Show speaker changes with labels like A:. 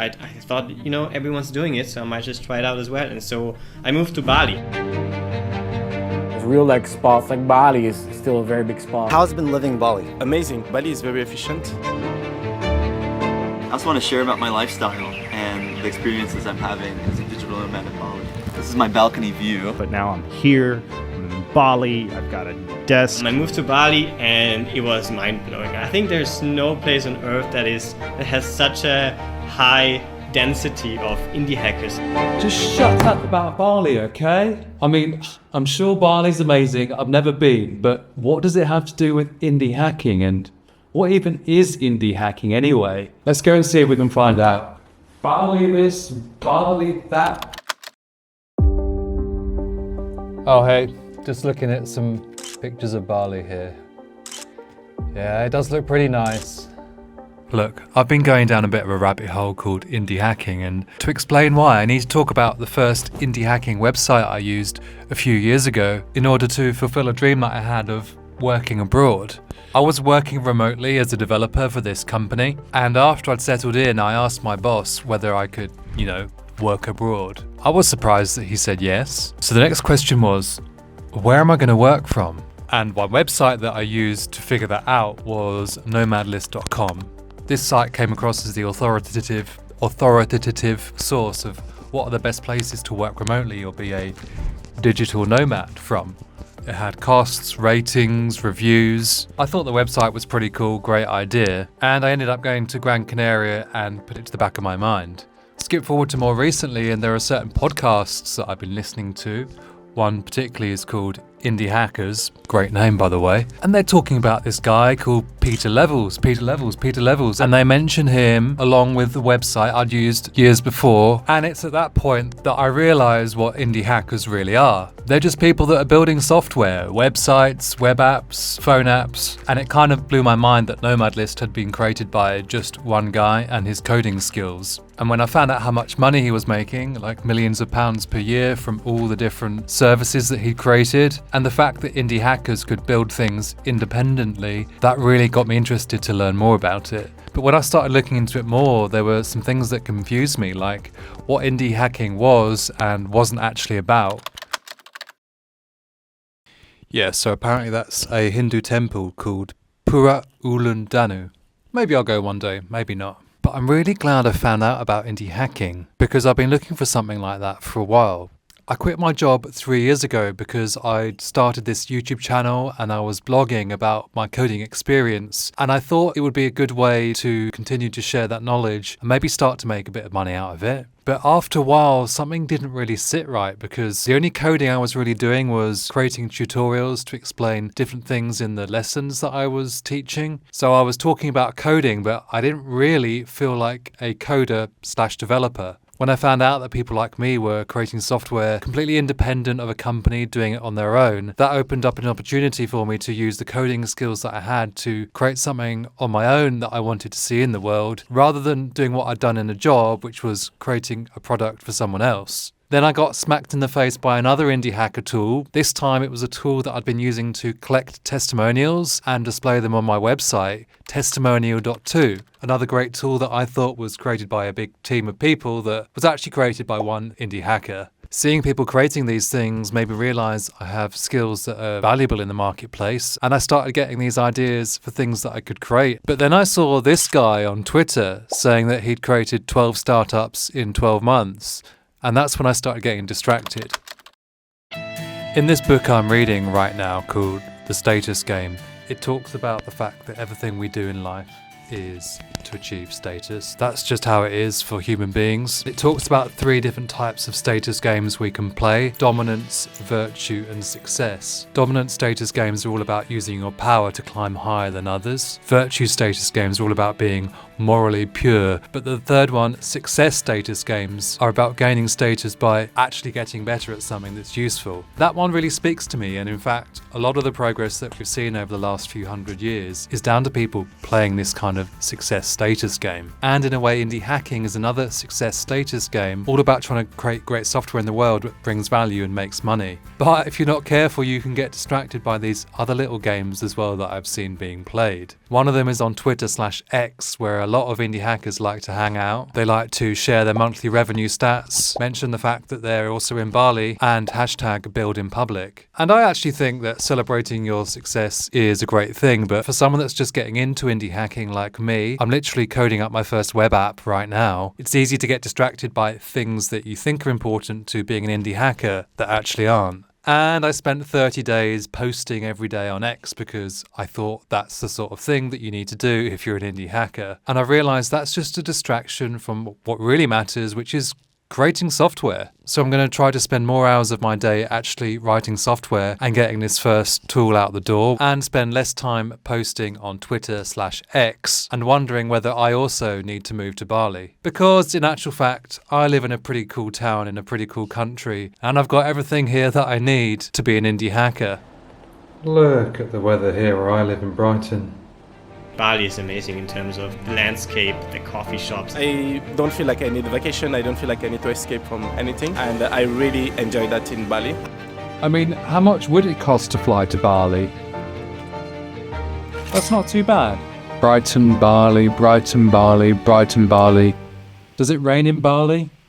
A: I thought, everyone's doing it, so I might just try it out as well. And so I moved to Bali.
B: Real spots like Bali is still a very big spot.
C: How's it been living in Bali?
D: Amazing. Bali is very efficient.
E: I just want to share about my lifestyle and the experiences I'm having as a digital nomad in Bali. This is my balcony view.
F: But now I'm here, I'm in Bali, I've got a desk.
A: And I moved to Bali and it was mind-blowing. I think there's no place on earth that has such a high density of indie hackers.
G: Just shut up about Bali, okay? I mean, I'm sure Bali's amazing, I've never been, but what does it have to do with indie hacking, and what even is indie hacking anyway? Let's go and see if we can find out. Bali this, Bali that. Oh hey, just looking at some pictures of Bali here. Yeah, it does look pretty nice. Look, I've been going down a bit of a rabbit hole called indie hacking, and to explain why, I need to talk about the first indie hacking website I used a few years ago in order to fulfill a dream that I had of working abroad. I was working remotely as a developer for this company, and after I'd settled in, I asked my boss whether I could, work abroad. I was surprised that he said yes. So the next question was, where am I going to work from? And one website that I used to figure that out was nomadlist.com. This site came across as the authoritative source of what are the best places to work remotely or be a digital nomad from. It had costs, ratings, reviews. I thought the website was pretty cool, great idea, and I ended up going to Gran Canaria and put it to the back of my mind. Skip forward to more recently, and there are certain podcasts that I've been listening to. One particularly is called Indie Hackers, great name by the way, and they're talking about this guy called Peter Levels, and they mention him along with the website I'd used years before, and it's at that point that I realise what indie hackers really are. They're just people that are building software, websites, web apps, phone apps, and it kind of blew my mind that Nomad List had been created by just one guy and his coding skills. And when I found out how much money he was making, like millions of pounds per year from all the different services that he'd created, and the fact that indie hackers could build things independently, that really got me interested to learn more about it. But when I started looking into it more, there were some things that confused me, like what indie hacking was and wasn't actually about. Yeah, so apparently that's a Hindu temple called Pura Ulun Danu. Maybe I'll go one day, maybe not. But I'm really glad I found out about indie hacking, because I've been looking for something like that for a while. I quit my job 3 years ago because I'd started this YouTube channel and I was blogging about my coding experience, and I thought it would be a good way to continue to share that knowledge and maybe start to make a bit of money out of it. But after a while, something didn't really sit right, because the only coding I was really doing was creating tutorials to explain different things in the lessons that I was teaching. So I was talking about coding, but I didn't really feel like a coder/developer. When I found out that people like me were creating software completely independent of a company doing it on their own, that opened up an opportunity for me to use the coding skills that I had to create something on my own that I wanted to see in the world, rather than doing what I'd done in a job, which was creating a product for someone else. Then I got smacked in the face by another indie hacker tool. This time it was a tool that I'd been using to collect testimonials and display them on my website, testimonial.to. Another great tool that I thought was created by a big team of people that was actually created by one indie hacker. Seeing people creating these things made me realise I have skills that are valuable in the marketplace, and I started getting these ideas for things that I could create. But then I saw this guy on Twitter saying that he'd created 12 startups in 12 months. And that's when I started getting distracted. In this book I'm reading right now called The Status Game, it talks about the fact that everything we do in life is to achieve status. That's just how it is for human beings. It talks about 3 different types of status games we can play: dominance, virtue, and success. Dominant status games are all about using your power to climb higher than others. Virtue status games are all about being morally pure. But the third one, success status games, are about gaining status by actually getting better at something that's useful. That one really speaks to me, and in fact, a lot of the progress that we've seen over the last few hundred years is down to people playing this kind of success status game. And in a way, indie hacking is another success status game, all about trying to create great software in the world that brings value and makes money. But if you're not careful, you can get distracted by these other little games as well that I've seen being played. One of them is on Twitter/X, where a lot of indie hackers like to hang out. They like to share their monthly revenue stats, mention the fact that they're also in Bali, and hashtag build in public. And I actually think that celebrating your success is a great thing, but for someone that's just getting into indie hacking like me, I'm literally coding up my first web app right now. It's easy to get distracted by things that you think are important to being an indie hacker that actually aren't. And I spent 30 days posting every day on X because I thought that's the sort of thing that you need to do if you're an indie hacker. And I realized that's just a distraction from what really matters, which is creating software. So I'm going to try to spend more hours of my day actually writing software and getting this first tool out the door, and spend less time posting on Twitter/X and wondering whether I also need to move to Bali. Because in actual fact, I live in a pretty cool town in a pretty cool country, and I've got everything here that I need to be an indie hacker. Look at the weather here where I live in Brighton.
A: Bali is amazing in terms of the landscape, the coffee shops.
D: I don't feel like I need a vacation. I don't feel like I need to escape from anything. And I really enjoy that in Bali.
F: I mean, how much would it cost to fly to Bali? That's not too bad. Brighton, Bali, Brighton, Bali, Brighton, Bali. Does it rain in Bali?